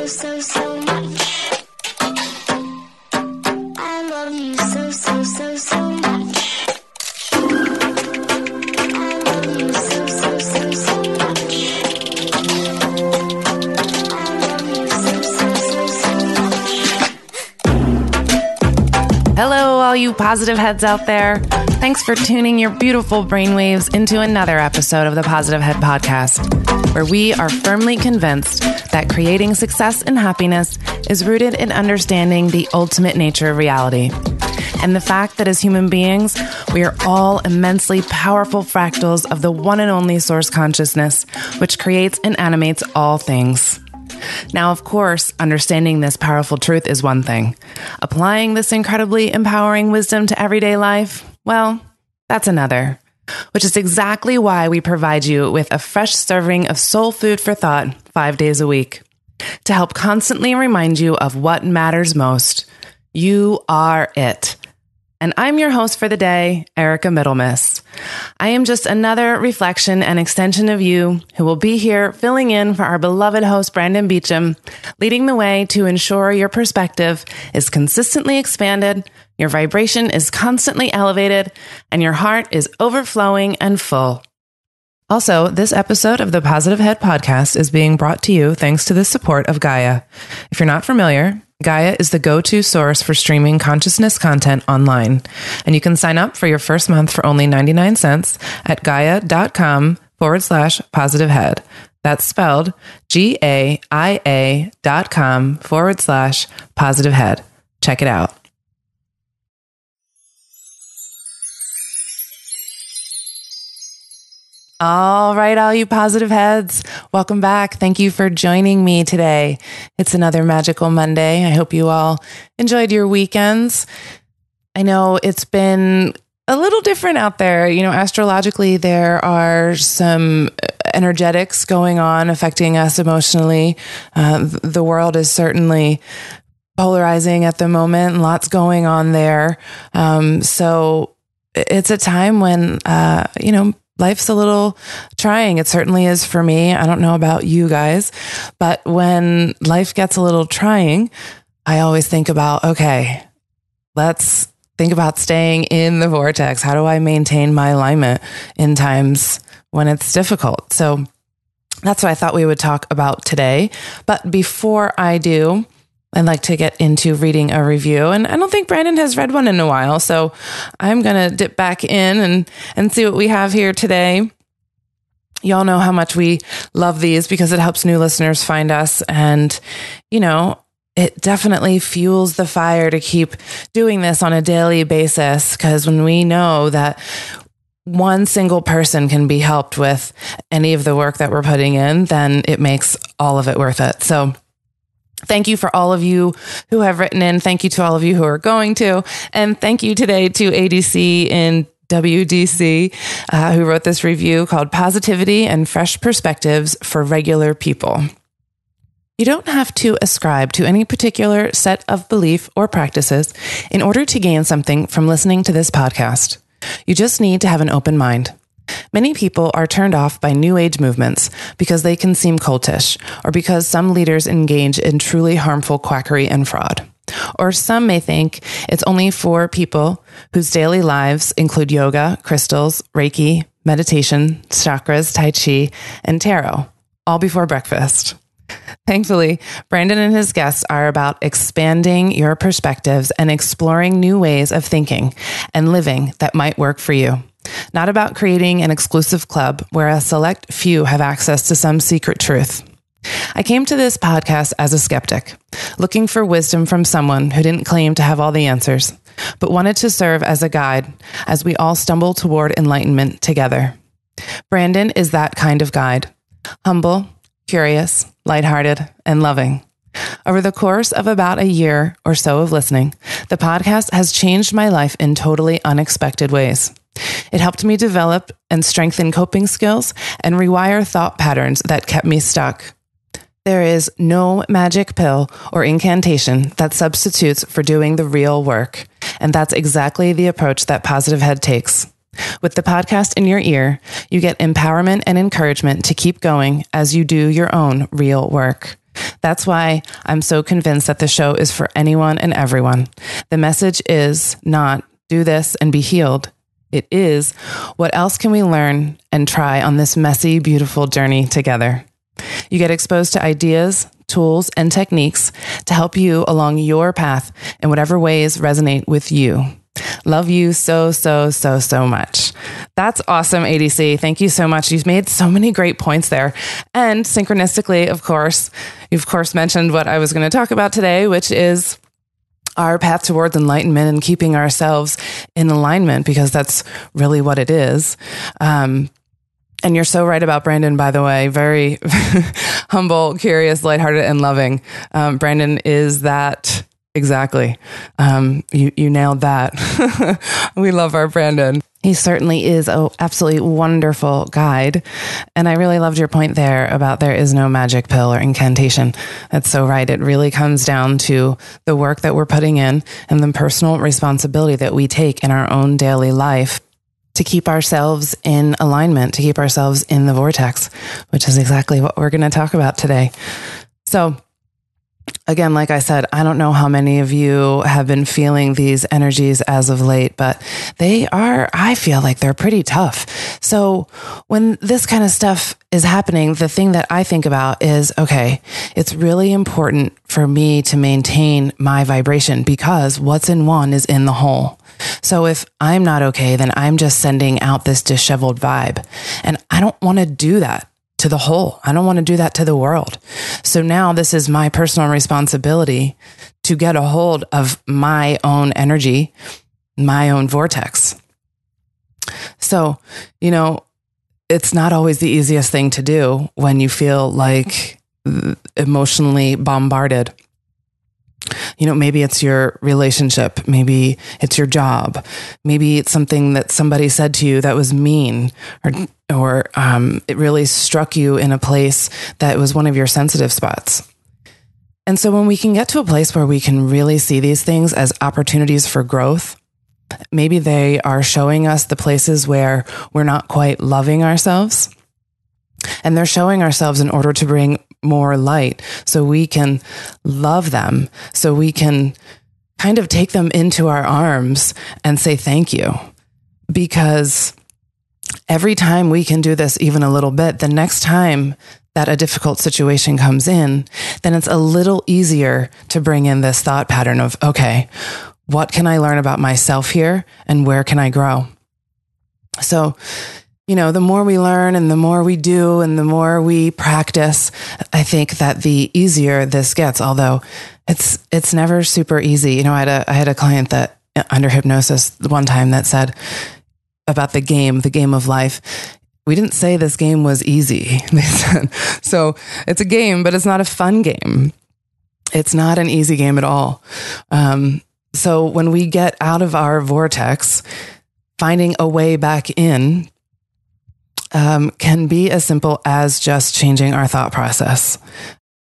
so much. I love you so much. I love you so much. I love you so much. Hello, all you positive heads out there. Thanks for tuning your beautiful brainwaves into another episode of the Positive Head Podcast, where we are firmly convinced that creating success and happiness is rooted in understanding the ultimate nature of reality. And the fact that as human beings, we are all immensely powerful fractals of the one and only source consciousness, which creates and animates all things. Now, of course, understanding this powerful truth is one thing. Applying this incredibly empowering wisdom to everyday life, well, that's another. Which is exactly why we provide you with a fresh serving of soul food for thought 5 days a week. To help constantly remind you of what matters most. You are it. And I'm your host for the day, Erica Middlemiss. I am just another reflection and extension of you who will be here filling in for our beloved host, Brandon Beecham, leading the way to ensure your perspective is consistently expanded, your vibration is constantly elevated, and your heart is overflowing and full. Also, this episode of the Positive Head Podcast is being brought to you thanks to the support of Gaia. If you're not familiar, Gaia is the go-to source for streaming consciousness content online. And you can sign up for your first month for only 99 cents at gaia.com/positivehead. That's spelled GAIA.com/positivehead. Check it out. All right, all you positive heads, welcome back. Thank you for joining me today. It's another magical Monday. I hope you all enjoyed your weekends. I know it's been a little different out there. You know, astrologically, there are some energetics going on affecting us emotionally. The world is certainly polarizing at the moment, and lots going on there. So it's a time when, life's a little trying. It certainly is for me. I don't know about you guys, but when life gets a little trying, I always think about, okay, let's think about staying in the vortex. How do I maintain my alignment in times when it's difficult? So that's what I thought we would talk about today. But before I do, I'd like to get into reading a review. And I don't think Brandon has read one in a while. So I'm going to dip back in and see what we have here today. Y'all know how much we love these because it helps new listeners find us. And, it definitely fuels the fire to keep doing this on a daily basis. Because when we know that one single person can be helped with any of the work that we're putting in, then it makes all of it worth it. So thank you for all of you who have written in. Thank you to all of you who are going to. And thank you today to ADC in WDC, who wrote this review called Positivity and Fresh Perspectives for Regular People. You don't have to ascribe to any particular set of belief or practices in order to gain something from listening to this podcast. You just need to have an open mind. Many people are turned off by New Age movements because they can seem cultish, or because some leaders engage in truly harmful quackery and fraud. Or some may think it's only for people whose daily lives include yoga, crystals, Reiki, meditation, chakras, Tai Chi, and tarot, all before breakfast. Thankfully, Brandon and his guests are about expanding your perspectives and exploring new ways of thinking and living that might work for you. Not about creating an exclusive club where a select few have access to some secret truth. I came to this podcast as a skeptic, looking for wisdom from someone who didn't claim to have all the answers, but wanted to serve as a guide as we all stumble toward enlightenment together. Brandon is that kind of guide. Humble, curious, lighthearted, and loving. Over the course of about a year or so of listening, the podcast has changed my life in totally unexpected ways. It helped me develop and strengthen coping skills and rewire thought patterns that kept me stuck. There is no magic pill or incantation that substitutes for doing the real work. And that's exactly the approach that Positive Head takes. With the podcast in your ear, you get empowerment and encouragement to keep going as you do your own real work. That's why I'm so convinced that the show is for anyone and everyone. The message is not do this and be healed. It is, what else can we learn and try on this messy, beautiful journey together? You get exposed to ideas, tools, and techniques to help you along your path in whatever ways resonate with you. Love you so, so, so, so much. That's awesome, ADC. Thank you so much. You've made so many great points there. And synchronistically, of course, you've of course mentioned what I was going to talk about today, which is our path towards enlightenment and keeping ourselves in alignment, because that's really what it is. And you're so right about Brandon, by the way. Very humble, curious, lighthearted, and loving. Brandon is that exactly. You nailed that. We love our Brandon. He certainly is an absolutely wonderful guide. And I really loved your point there about there is no magic pill or incantation. That's so right. It really comes down to the work that we're putting in and the personal responsibility that we take in our own daily life to keep ourselves in alignment, to keep ourselves in the vortex, which is exactly what we're going to talk about today. So again, like I said, I don't know how many of you have been feeling these energies as of late, but I feel like they're pretty tough. So when this kind of stuff is happening, the thing that I think about is, okay, it's really important for me to maintain my vibration, because what's in one is in the whole. So if I'm not okay, then I'm just sending out this disheveled vibe. And I don't want to do that to the whole. I don't want to do that to the world. So now this is my personal responsibility to get a hold of my own energy, my own vortex. So, it's not always the easiest thing to do when you feel like emotionally bombarded. Maybe it's your relationship. Maybe it's your job. Maybe it's something that somebody said to you that was mean, or it really struck you in a place that was one of your sensitive spots. And so when we can get to a place where we can really see these things as opportunities for growth, maybe they are showing us the places where we're not quite loving ourselves. And they're showing ourselves in order to bring more light so we can love them, so we can kind of take them into our arms and say thank you. Because every time we can do this even a little bit, the next time that a difficult situation comes in, then it's a little easier to bring in this thought pattern of, okay, what can I learn about myself here and where can I grow? So, the more we learn and the more we do and the more we practice, I think that the easier this gets, although it's never super easy. I had a client that under hypnosis one time that said about the game of life, we didn't say this game was easy. They said, so it's a game, but it's not a fun game. It's not an easy game at all. So when we get out of our vortex, finding a way back in can be as simple as just changing our thought process.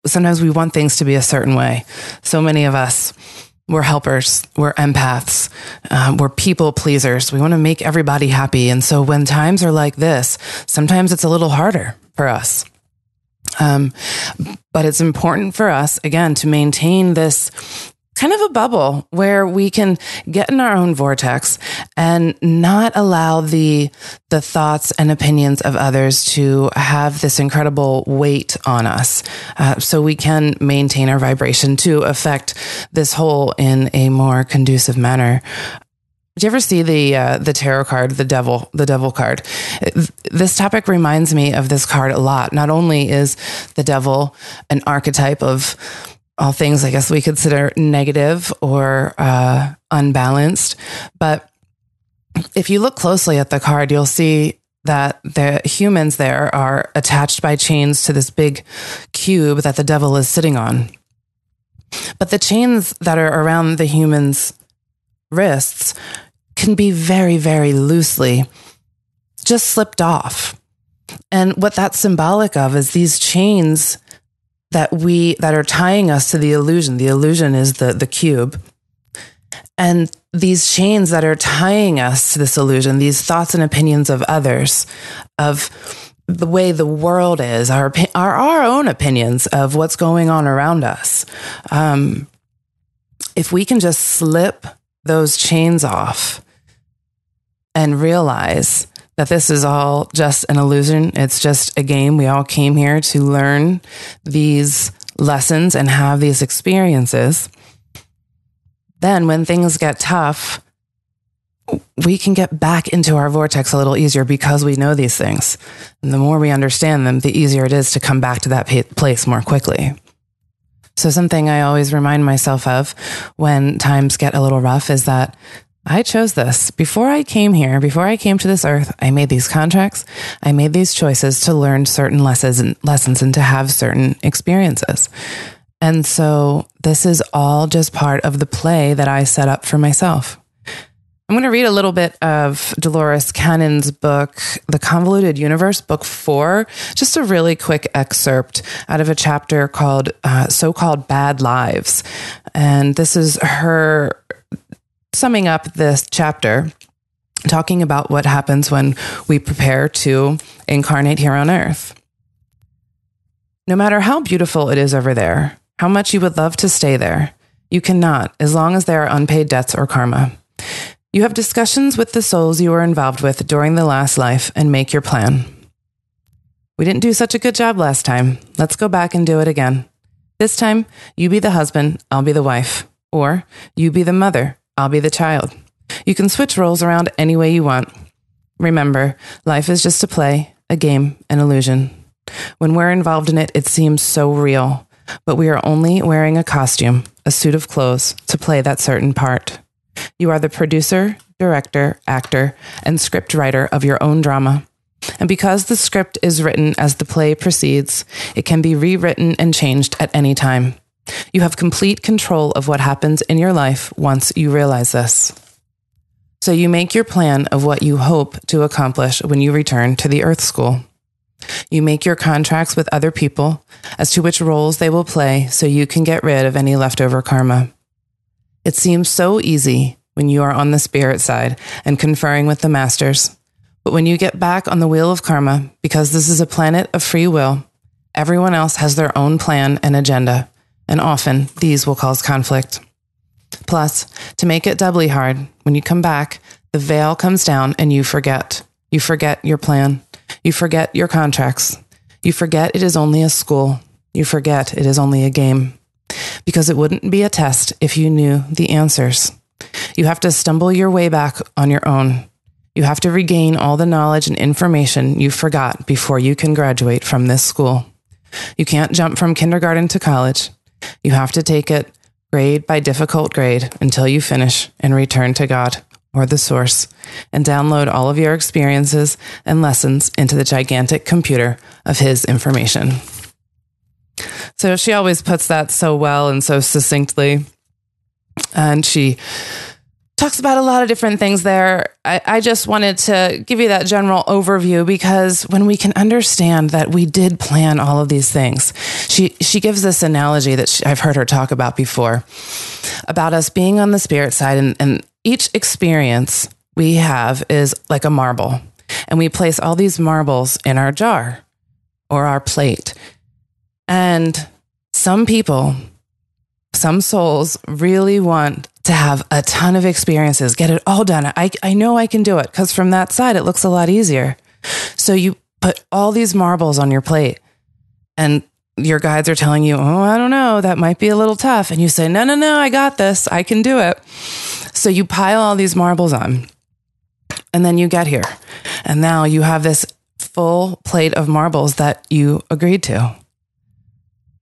Sometimes we want things to be a certain way. So many of us, we're helpers, we're empaths, we're people pleasers. We want to make everybody happy. And so when times are like this, sometimes it's a little harder for us. But it's important for us, again, to maintain this kind of a bubble where we can get in our own vortex and not allow the thoughts and opinions of others to have this incredible weight on us. So we can maintain our vibration to affect this whole in a more conducive manner. Did you ever see the tarot card, the devil card? This topic reminds me of this card a lot. Not only is the devil an archetype of all things I guess we consider negative or unbalanced, but if you look closely at the card, you'll see that the humans there are attached by chains to this big cube that the devil is sitting on. But the chains that are around the humans' wrists can be very, very loosely just slipped off. And what that's symbolic of is these chains that are tying us to the illusion. The illusion is the cube. And these chains that are tying us to this illusion, these thoughts and opinions of others, of the way the world is, our own opinions of what's going on around us. If we can just slip those chains off and realize that this is all just an illusion, it's just a game. We all came here to learn these lessons and have these experiences. Then when things get tough, we can get back into our vortex a little easier because we know these things. And the more we understand them, the easier it is to come back to that place more quickly. So something I always remind myself of when times get a little rough is that I chose this. Before I came here, before I came to this earth, I made these contracts. I made these choices to learn certain lessons and to have certain experiences. And so this is all just part of the play that I set up for myself. I'm going to read a little bit of Dolores Cannon's book, The Convoluted Universe, book 4, just a really quick excerpt out of a chapter called So-Called Bad Lives. And this is her summing up this chapter, talking about what happens when we prepare to incarnate here on earth. No matter how beautiful it is over there, how much you would love to stay there, you cannot, as long as there are unpaid debts or karma. You have discussions with the souls you were involved with during the last life and make your plan. We didn't do such a good job last time. Let's go back and do it again. This time, you be the husband, I'll be the wife. Or, you be the mother, I'll be the child. You can switch roles around any way you want. Remember, life is just a play, a game, an illusion. When we're involved in it, it seems so real. But we are only wearing a costume, a suit of clothes, to play that certain part. You are the producer, director, actor, and script writer of your own drama. And because the script is written as the play proceeds, it can be rewritten and changed at any time. You have complete control of what happens in your life once you realize this. So you make your plan of what you hope to accomplish when you return to the Earth School. You make your contracts with other people as to which roles they will play so you can get rid of any leftover karma. It seems so easy when you are on the spirit side and conferring with the masters. But when you get back on the wheel of karma, because this is a planet of free will, everyone else has their own plan and agenda, and often these will cause conflict. Plus, to make it doubly hard, when you come back, the veil comes down and you forget. You forget your plan. You forget your contracts. You forget it is only a school. You forget it is only a game. Because it wouldn't be a test if you knew the answers. You have to stumble your way back on your own. You have to regain all the knowledge and information you forgot before you can graduate from this school. You can't jump from kindergarten to college. You have to take it grade by difficult grade until you finish and return to God or the source and download all of your experiences and lessons into the gigantic computer of His information. So she always puts that so well and so succinctly. And she talks about a lot of different things there. I just wanted to give you that general overview because when we can understand that we did plan all of these things, she gives this analogy that I've heard her talk about before, about us being on the spirit side, and each experience we have is like a marble. And we place all these marbles in our jar or our plate. And some people, some souls really want to have a ton of experiences, get it all done. I know I can do it because from that side, it looks a lot easier. So you put all these marbles on your plate and your guides are telling you, oh, I don't know, that might be a little tough. And you say, no, I got this. I can do it. So you pile all these marbles on and then you get here. And now you have this full plate of marbles that you agreed to.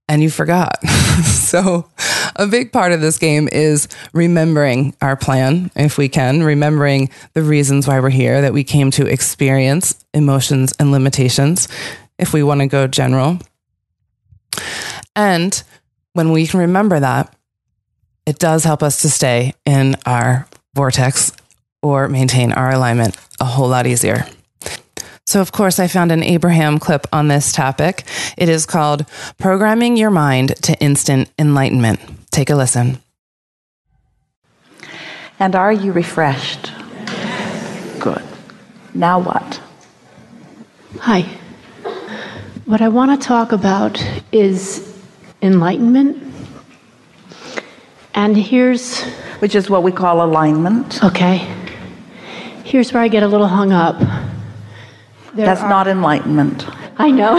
And you forgot. So a big part of this game is remembering our plan, if we can, remembering the reasons why we're here, that we came to experience emotions and limitations, if we want to go general. And when we can remember that, it does help us to stay in our vortex or maintain our alignment a whole lot easier. So, of course, I found an Abraham clip on this topic. It is called Programming Your Mind to Instant Enlightenment. Take a listen. And are you refreshed? Good. Now what? Hi. What I want to talk about is enlightenment. And which is what we call alignment. Okay. Here's where I get a little hung up. That's not enlightenment. I know.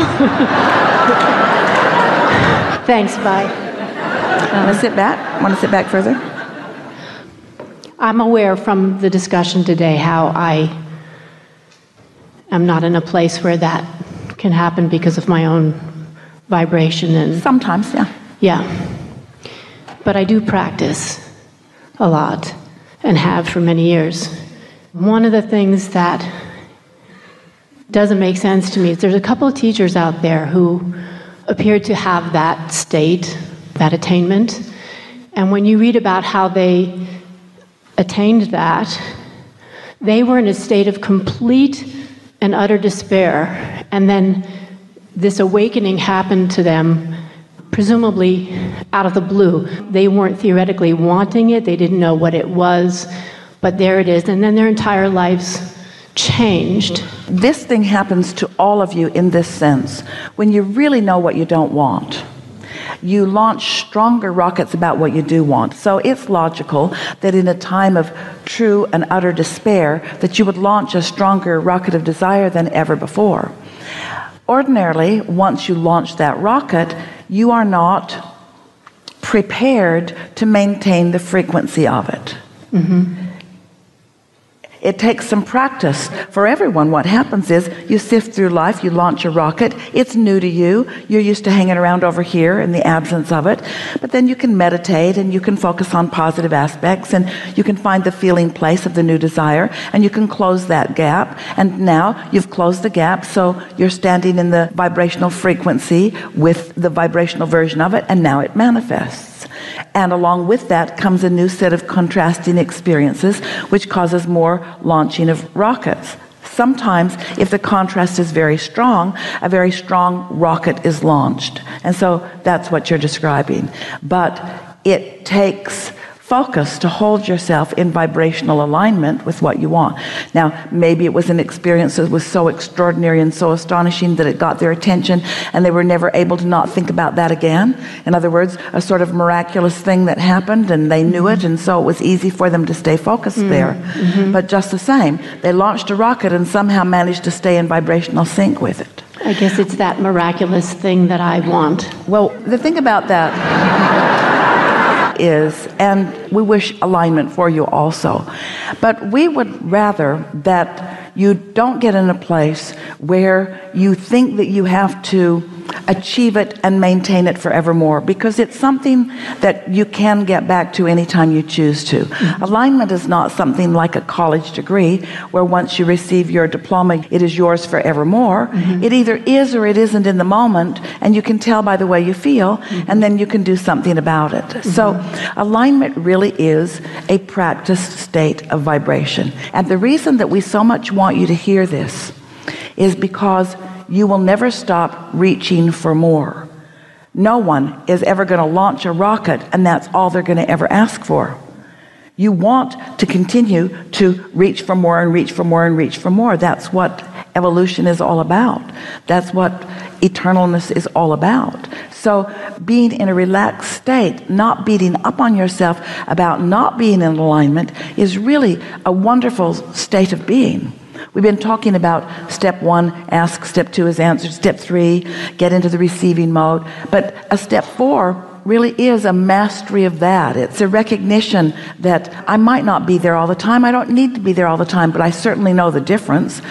Thanks, bye. Want to sit back? Want to sit back further? I'm aware from the discussion today how I am not in a place where that can happen because of my own vibration and sometimes, yeah. Yeah. But I do practice a lot and have for many years. One of the things that doesn't make sense to me is there's a couple of teachers out there who appear to have that state, that attainment. And when you read about how they attained that, they were in a state of complete and utter despair. And then this awakening happened to them, presumably out of the blue. They weren't theoretically wanting it. They didn't know what it was. But there it is. And then their entire lives changed. This thing happens to all of you in this sense. When you really know what you don't want, you launch stronger rockets about what you do want. So it's logical that in a time of true and utter despair that you would launch a stronger rocket of desire than ever before. Ordinarily, once you launch that rocket, you are not prepared to maintain the frequency of it. Mm-hmm. It takes some practice for everyone. What happens is you sift through life, you launch a rocket, it's new to you, you're used to hanging around over here in the absence of it, but then you can meditate and you can focus on positive aspects and you can find the feeling place of the new desire and you can close that gap, and now you've closed the gap, so you're standing in the vibrational frequency with the vibrational version of it, and now it manifests. And along with that comes a new set of contrasting experiences, which causes more launching of rockets. Sometimes, if the contrast is very strong, a very strong rocket is launched. And so that's what you're describing. But it takes focus to hold yourself in vibrational alignment with what you want. Now, maybe it was an experience that was so extraordinary and so astonishing that it got their attention and they were never able to not think about that again. In other words, a sort of miraculous thing that happened and they knew it, and so it was easy for them to stay focused there. Mm-hmm. But just the same, they launched a rocket and somehow managed to stay in vibrational sync with it. I guess it's that miraculous thing that I want. Well, the thing about that is, and we wish alignment for you also, but we would rather that you don't get in a place where you think that you have to achieve it and maintain it forevermore, because it's something that you can get back to anytime you choose to. Mm-hmm. Alignment is not something like a college degree where once you receive your diploma it is yours forevermore. Mm-hmm. It either is or it isn't in the moment, and you can tell by the way you feel. Mm-hmm. And then you can do something about it. Mm-hmm. So alignment really is a practiced state of vibration, and the reason that we so much want you to hear this is because you will never stop reaching for more. No one is ever going to launch a rocket and that's all they're going to ever ask for. You want to continue to reach for more and reach for more and reach for more. That's what evolution is all about. That's what eternalness is all about. So being in a relaxed state, not beating up on yourself about not being in alignment, is really a wonderful state of being. We've been talking about step 1, ask, step 2 is answered, step 3, get into the receiving mode. But a step 4 really is a mastery of that. It's a recognition that I might not be there all the time. I don't need to be there all the time, but I certainly know the difference.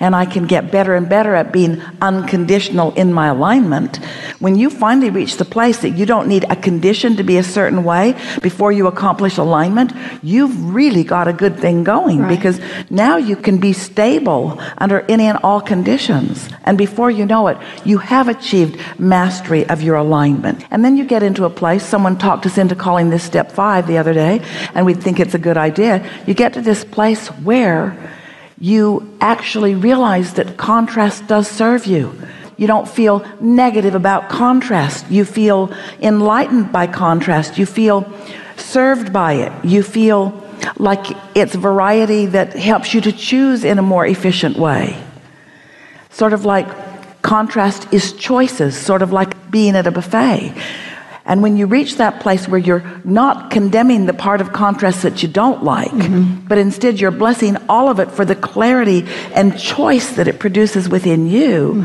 And I can get better and better at being unconditional in my alignment. When you finally reach the place that you don't need a condition to be a certain way before you accomplish alignment, you've really got a good thing going. Right. Because now you can be stable under any and all conditions. And before you know it, you have achieved mastery of your alignment. And then you get into a place, someone talked us into calling this step 5 the other day, and we think it's a good idea. You get to this place where you actually realize that contrast does serve you. You don't feel negative about contrast. You feel enlightened by contrast. You feel served by it. You feel like it's variety that helps you to choose in a more efficient way. Sort of like contrast is choices, sort of like being at a buffet. And when you reach that place where you're not condemning the part of contrast that you don't like, but instead you're blessing all of it for the clarity and choice that it produces within you,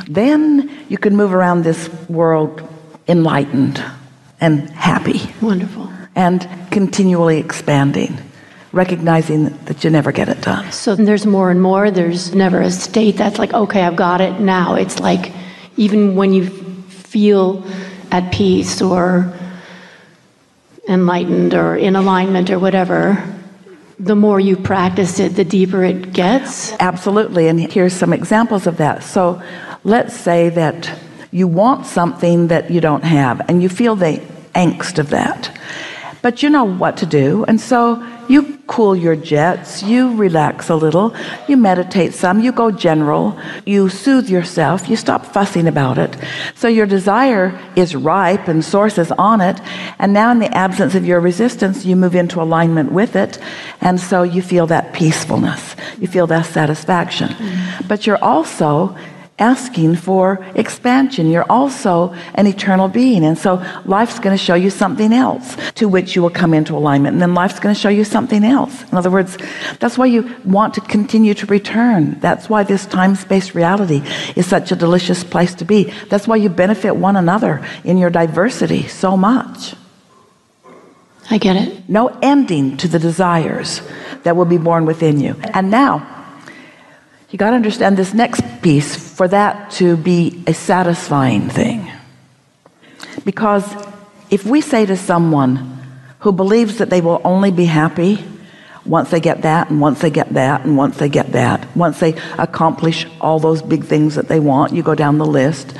then you can move around this world enlightened and happy. Wonderful. And continually expanding, recognizing that you never get it done. So there's more and more. There's never a state that's like, okay, I've got it now. It's like, even when you feel at peace or enlightened or in alignment or whatever, the more you practice it, the deeper it gets. Absolutely, and here's some examples of that. So let's say that you want something that you don't have, and you feel the angst of that. But you know what to do, and so you cool your jets, you relax a little, you meditate some, you go general, you soothe yourself, you stop fussing about it. So your desire is ripe and source is on it, and now in the absence of your resistance, you move into alignment with it, and so you feel that peacefulness, you feel that satisfaction. But you're also asking for expansion. You're also an eternal being, and so life's going to show you something else to which you will come into alignment, and then life's going to show you something else. In other words, that's why you want to continue to return. That's why this time-space reality is such a delicious place to be. That's why you benefit one another in your diversity so much. I get it. No ending to the desires that will be born within you. And now you got to understand this next piece for that to be a satisfying thing. Because if we say to someone who believes that they will only be happy once they get that, and once they get that, and once they get that, once they accomplish all those big things that they want, you go down the list,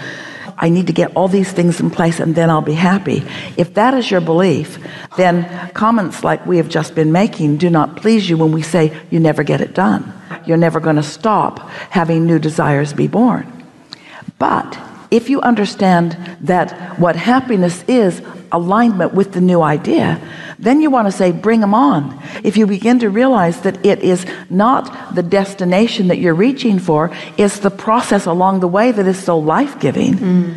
I need to get all these things in place and then I'll be happy. If that is your belief, then comments like we have just been making do not please you when we say you never get it done. You're never going to stop having new desires be born. But if you understand that what happiness is alignment with the new idea, then you want to say, bring them on. If you begin to realize that it is not the destination that you're reaching for, it's the process along the way that is so life-giving.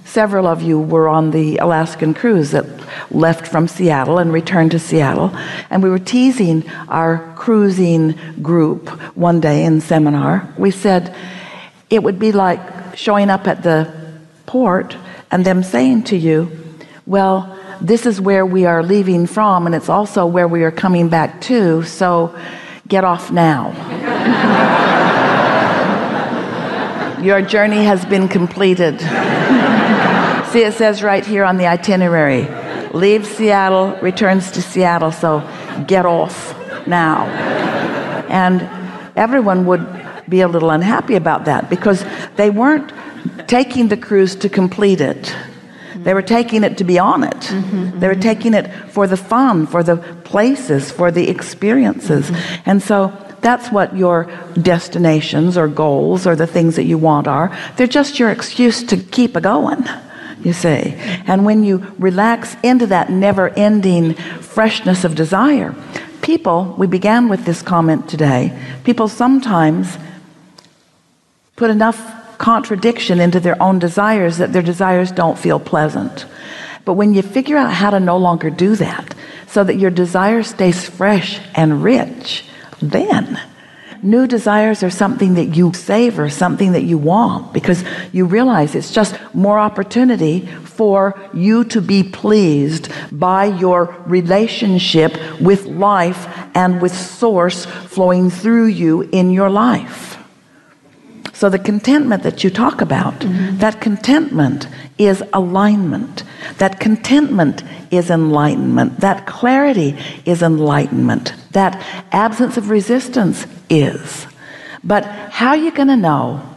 Several of you were on the Alaskan cruise that left from Seattle and returned to Seattle, and we were teasing our cruising group one day in seminar. We said it would be like showing up at the port and them saying to you, well, this is where we are leaving from, and it's also where we are coming back to, so get off now. Your journey has been completed. See, it says right here on the itinerary, leave Seattle, returns to Seattle, so get off now. And everyone would be a little unhappy about that because they weren't taking the cruise to complete it. They were taking it to be on it. They were taking it for the fun, for the places, for the experiences. And so that's what your destinations or goals or the things that you want are. They're just your excuse to keep a-going, you see. And when you relax into that never-ending freshness of desire, people, we began with this comment today, people sometimes put enough contradiction into their own desires that their desires don't feel pleasant. But when you figure out how to no longer do that so that your desire stays fresh and rich, then new desires are something that you savor, something that you want, because you realize it's just more opportunity for you to be pleased by your relationship with life and with source flowing through you in your life. So the contentment that you talk about, that contentment is alignment. That contentment is enlightenment. That clarity is enlightenment. That absence of resistance is. But how are you going to know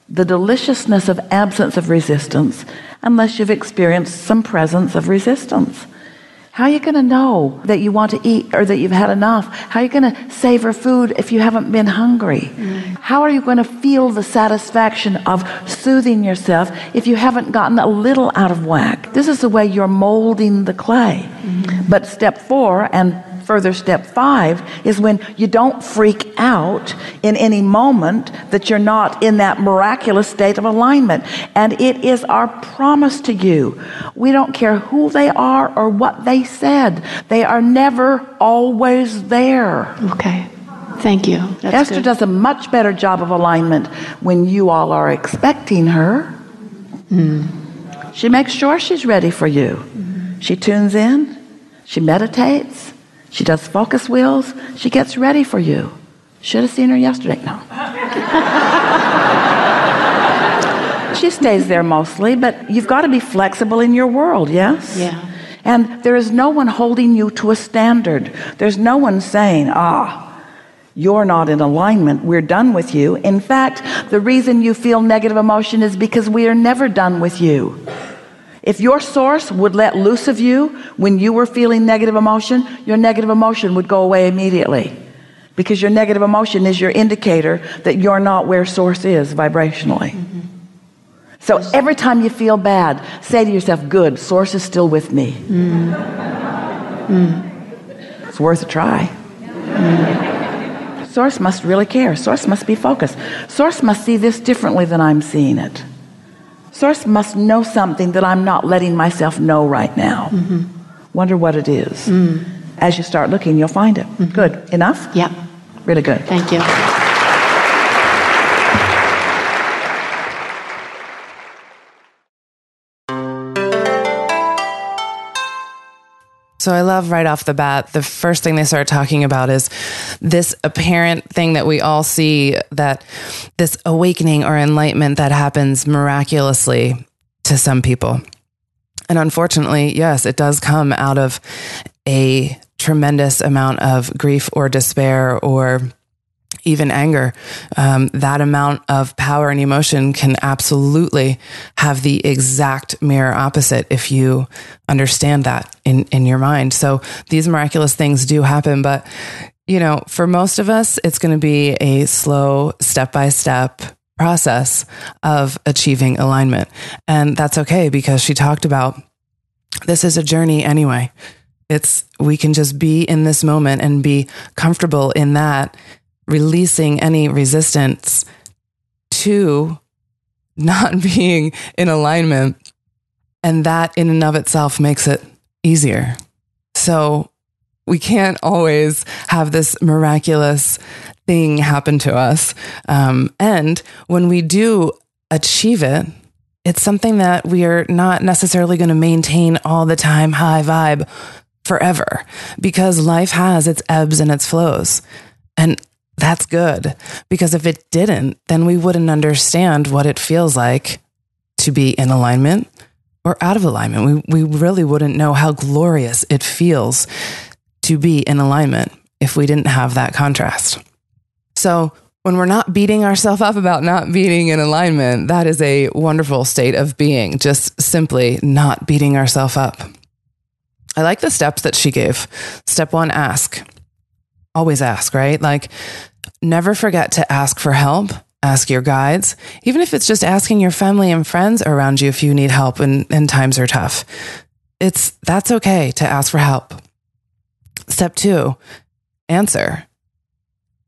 the deliciousness of absence of resistance unless you've experienced some presence of resistance? How are you going to know that you want to eat or that you've had enough? How are you going to savor food if you haven't been hungry? How are you going to feel the satisfaction of soothing yourself if you haven't gotten a little out of whack? This is the way you're molding the clay. But step 4 and further, step 5 is when you don't freak out in any moment that you're not in that miraculous state of alignment. And it is our promise to you. We don't care who they are or what they said. They are never always there. Okay. Thank you. That's Esther good. does a much better job of alignment when you all are expecting her. She makes sure she's ready for you. She tunes in. She meditates. She does focus wheels. She gets ready for you. Should have seen her yesterday. No. She stays there mostly, but you've got to be flexible in your world, yes? Yeah. And there is no one holding you to a standard. There's no one saying, you're not in alignment, we're done with you. In fact, the reason you feel negative emotion is because we are never done with you. If your source would let loose of you when you were feeling negative emotion, your negative emotion would go away immediately. Because your negative emotion is your indicator that you're not where source is vibrationally. So every time you feel bad, say to yourself, good, source is still with me. It's worth a try. Source must really care. Source must be focused. Source must see this differently than I'm seeing it. Source must know something that I'm not letting myself know right now. Wonder what it is. As you start looking, you'll find it. Good. Enough? Yep. Really good. Thank you. So I love right off the bat, the first thing they start talking about is this apparent thing that we all see, that this awakening or enlightenment that happens miraculously to some people. And unfortunately, yes, it does come out of a tremendous amount of grief or despair or even anger. That amount of power and emotion can absolutely have the exact mirror opposite if you understand that in your mind. So these miraculous things do happen, but for most of us, it's going to be a slow step-by-step process of achieving alignment. And that's okay, because she talked about this is a journey anyway. We can just be in this moment and be comfortable in that, releasing any resistance to not being in alignment. And that in and of itself makes it easier. So we can't always have this miraculous thing happen to us. And when we do achieve it, it's something that we are not necessarily going to maintain all the time, high vibe forever, because life has its ebbs and its flows. And that's good, because if it didn't, then we wouldn't understand what it feels like to be in alignment or out of alignment. We really wouldn't know how glorious it feels to be in alignment if we didn't have that contrast. So when we're not beating ourselves up about not being in alignment, that is a wonderful state of being, just simply not beating ourselves up. I like the steps that she gave. Step 1, ask. Always ask, right? Like, never forget to ask for help. Ask your guides, even if it's just asking your family and friends around you if you need help and times are tough. That's okay to ask for help. Step 2, answer.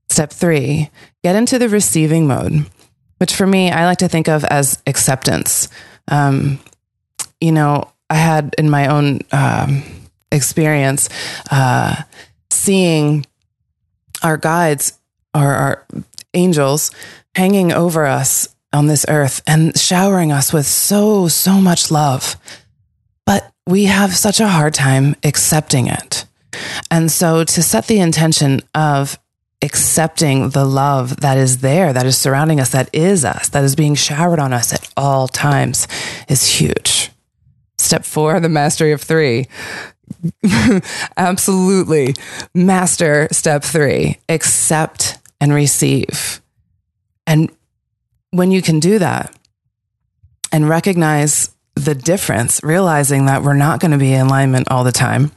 Step 3, get into the receiving mode, which for me, I like to think of as acceptance. I had in my own experience seeing our guides or our angels hanging over us on this earth and showering us with so much love. But we have such a hard time accepting it. And so to set the intention of accepting the love that is there, that is surrounding us, that is us, that is being showered on us at all times, is huge. Step 4, the mastery of 3. Absolutely. Master step 3, accept and receive. And when you can do that and recognize the difference, realizing that we're not going to be in alignment all the time,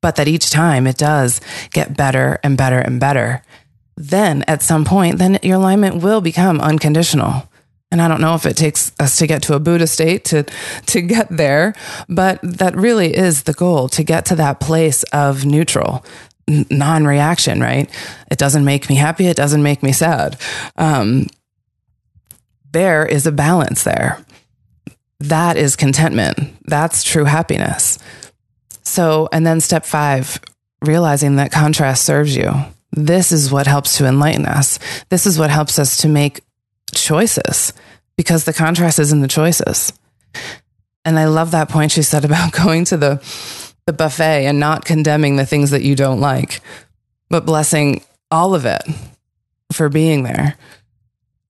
but that each time it does get better and better and better, then at some point, then your alignment will become unconditional. And I don't know if it takes us to get to a Buddha state to get there, but that really is the goal, to get to that place of neutral, non-reaction, right? It doesn't make me happy. It doesn't make me sad. There is a balance there. That is contentment. That's true happiness. So, and then step 5, realizing that contrast serves you. This is what helps to enlighten us. This is what helps us to make choices, because the contrast is in the choices. And I love that point she said about going to the buffet and not condemning the things that you don't like, but blessing all of it for being there.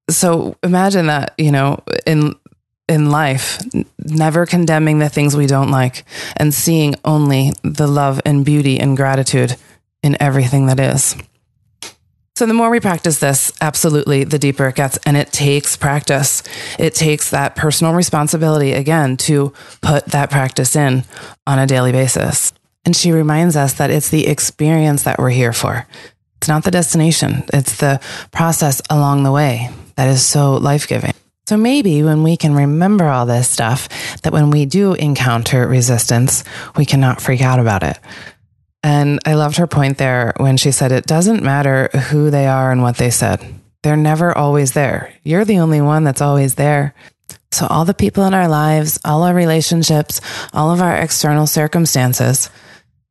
So imagine that, in life, never condemning the things we don't like and seeing only the love and beauty and gratitude in everything that is. So the more we practice this, absolutely, the deeper it gets. And it takes practice. It takes that personal responsibility, again, to put that practice in on a daily basis. And she reminds us that it's the experience that we're here for. It's not the destination. It's the process along the way that is so life-giving. So maybe when we can remember all this stuff, that when we do encounter resistance, we cannot freak out about it. And I loved her point there when she said, it doesn't matter who they are and what they said. They're never always there. You're the only one that's always there. So all the people in our lives, all our relationships, all of our external circumstances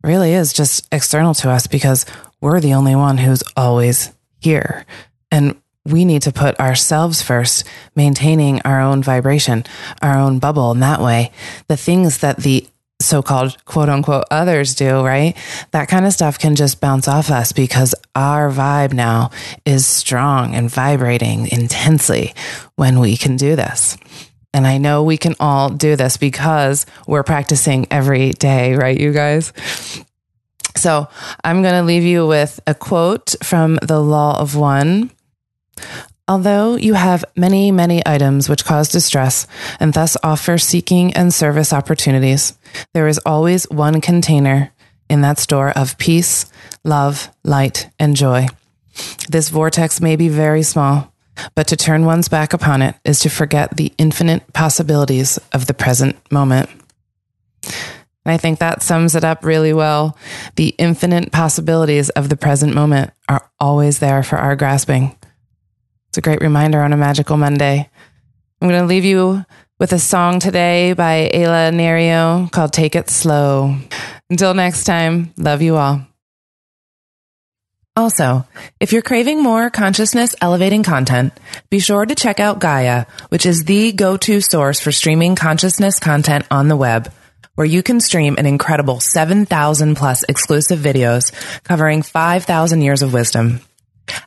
really is just external to us because we're the only one who's always here. And we need to put ourselves first, maintaining our own vibration, our own bubble. And that way, the things that the so-called quote unquote others do, right? That kind of stuff can just bounce off us because our vibe now is strong and vibrating intensely when we can do this. And I know we can all do this because we're practicing every day, right, you guys? So I'm going to leave you with a quote from The Law of One. Although you have many, many items which cause distress and thus offer seeking and service opportunities, there is always one container in that store of peace, love, light, and joy. This vortex may be very small, but to turn one's back upon it is to forget the infinite possibilities of the present moment. And I think that sums it up really well. The infinite possibilities of the present moment are always there for our grasping. It's a great reminder on a magical Monday. I'm going to leave you with a song today by Ayla Nerio called Take It Slow. Until next time, love you all. Also, if you're craving more consciousness elevating content, be sure to check out Gaia, which is the go-to source for streaming consciousness content on the web, where you can stream an incredible 7,000 plus exclusive videos covering 5,000 years of wisdom.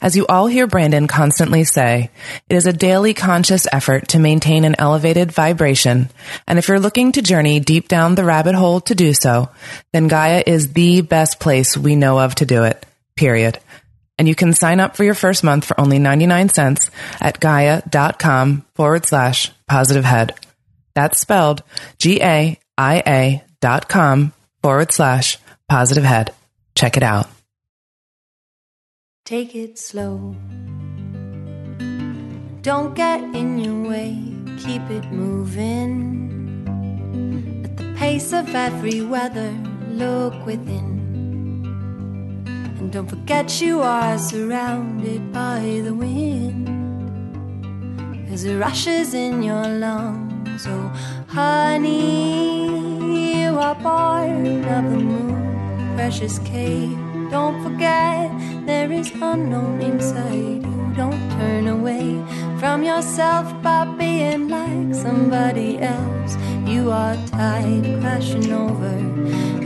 As you all hear Brandon constantly say, it is a daily conscious effort to maintain an elevated vibration, and if you're looking to journey deep down the rabbit hole to do so, then Gaia is the best place we know of to do it, period. And you can sign up for your first month for only 99 cents at gaia.com/positivehead. That's spelled GAIA.com/positivehead. Check it out. Take it slow. Don't get in your way. Keep it moving. At the pace of every weather, look within. And don't forget you are surrounded by the wind as it rushes in your lungs. Oh, honey, you are born of the moon, precious cave. Don't forget there is unknown inside you. Don't turn away from yourself by being like somebody else. You are tide crashing over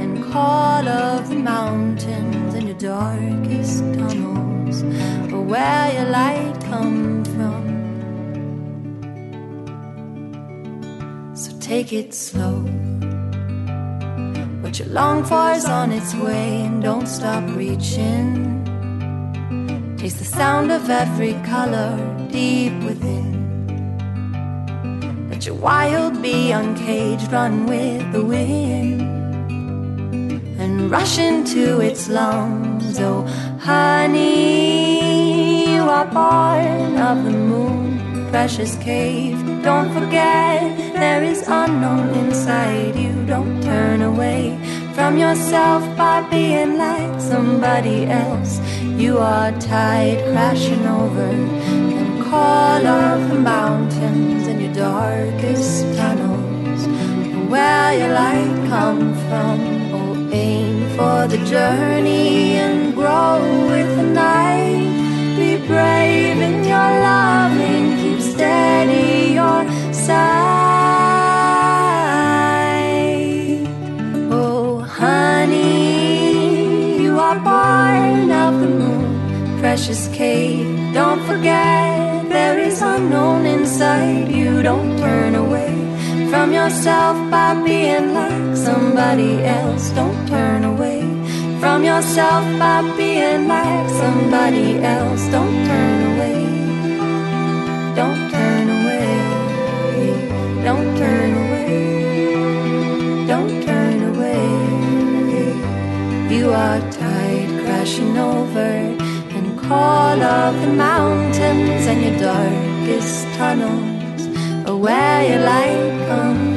and call of the mountains and your darkest tunnels are where your light comes from. So take it slow. What you long for is on its way, and don't stop reaching. Taste the sound of every color deep within. Let your wild be uncaged, run with the wind and rush into its lungs. Oh, honey, you are born of the moon, precious cave. Don't forget there is unknown inside you. Don't turn away from from yourself by being like somebody else. You are tide crashing over and call of the mountains and your darkest tunnels. Where your light come from, oh, aim for the journey and grow with the night. Be brave in your loving, keep steady your side. Oh, honey, you are born of the moon, precious cave. Don't forget there is unknown inside you. Don't turn away from yourself by being like somebody else. Don't turn away from yourself by being like somebody else. Don't turn away. Don't turn away. Don't turn away. Don't turn away. You are tide crashing over and call of the mountains and your darkest tunnels, where your light comes